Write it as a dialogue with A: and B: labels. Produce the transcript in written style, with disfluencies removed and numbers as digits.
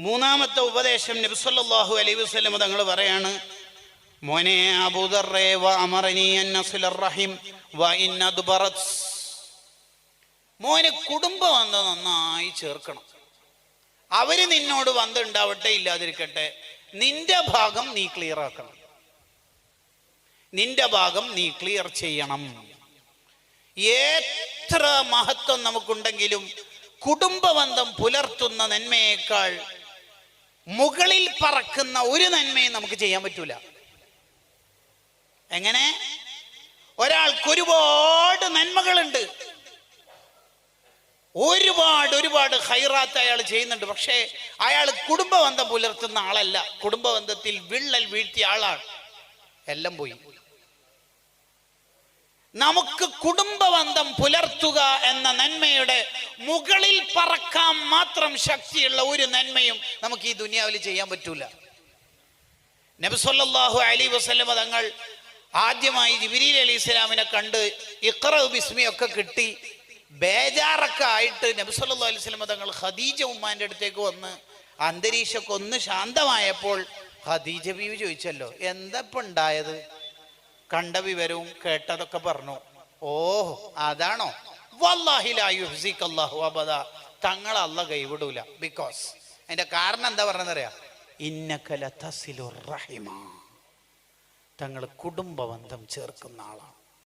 A: മൂന്നാമത്തെ ഉപദേശം നബി സല്ലല്ലാഹു അലൈഹി വസല്ലം തങ്ങൾ പറയാണ്, മോനെ അബൂദർറേ വ അമറനി അൻ നസ്ലർ റഹിം വ ഇൻ അദ്ബറത്. മോനെ കുടുംബം ബന്ധം നന്നായി ചേർക്കണം. അവര് നിന്നോട് ബന്ധം ഉണ്ടാവട്ടെ ഇല്ലാതിരിക്കട്ടെ, നിന്റെ ഭാഗം നീ ക്ലിയർ ആക്കണം, നിന്റെ ഭാഗം നീ ക്ലിയർ ചെയ്യണം. എത്ര മഹത്വം നമുക്കുണ്ടെങ്കിലും കുടുംബബന്ധം പുലർത്തുന്ന നന്മയേക്കാൾ മുകളിൽ പറക്കുന്ന ഒരു നന്മയും നമുക്ക് ചെയ്യാൻ പറ്റൂല. എങ്ങനെ? ഒരാൾക്ക് ഒരുപാട് നന്മകളുണ്ട്, ഒരുപാട് ഖൈറാത്ത് അയാൾ ചെയ്യുന്നുണ്ട്, പക്ഷേ അയാൾ കുടുംബബന്ധം പുലർത്തുന്ന ആളല്ല, കുടുംബബന്ധത്തിൽ വിള്ളൽ വീഴ്ത്തിയ ആളാണ്. എല്ലാം പോയി. നമുക്ക് കുടുംബബന്ധം പുലർത്തുക എന്ന നന്മയുടെ മുകളിൽ പറക്കാൻ മാത്രം ശക്തിയുള്ള ഒരു നന്മയും നമുക്ക് ഈ ദുനിയാവിൽ ചെയ്യാൻ പറ്റൂല. നബി സല്ലല്ലാഹു അലൈഹി വസല്ലം തങ്ങൾ ആദ്യമായി ജിബ്രീൽ അലൈഹിസ്സലാമിനെ കണ്ട് ഇഖ്റ ബിസ്മി ഒക്കെ കിട്ടി ബേജാറൊക്കെ ആയിട്ട് നബി സല്ലല്ലാഹു അലൈഹി വസല്ലം തങ്ങൾ ഖദീജ ഉമ്മാന്റെ അടുത്തേക്ക് വന്ന് അന്തരീക്ഷമൊക്കെ ഒന്ന് ശാന്തമായപ്പോൾ ഖദീജ ബീവി ചോദിച്ചല്ലോ, എന്താ ഇപ്പൊ ഉണ്ടായത്? കണ്ട വിവരവും കേട്ടതൊക്കെ പറഞ്ഞു. ഓഹ് അതാണോ? വല്ലാഹി ലാ യുഹ്സിക അല്ലാഹു അബദ, തങ്ങളെ അല്ലാഹ് കൈവിടൂല. ബിക്കോസ് അതിന്റെ കാരണം എന്താ പറഞ്ഞറിയാ? ഇന്നക ലതസിലുർ റഹിമ, തങ്ങൾ കുടുംബബന്ധം ചേർക്കുന്ന ആളാണ്.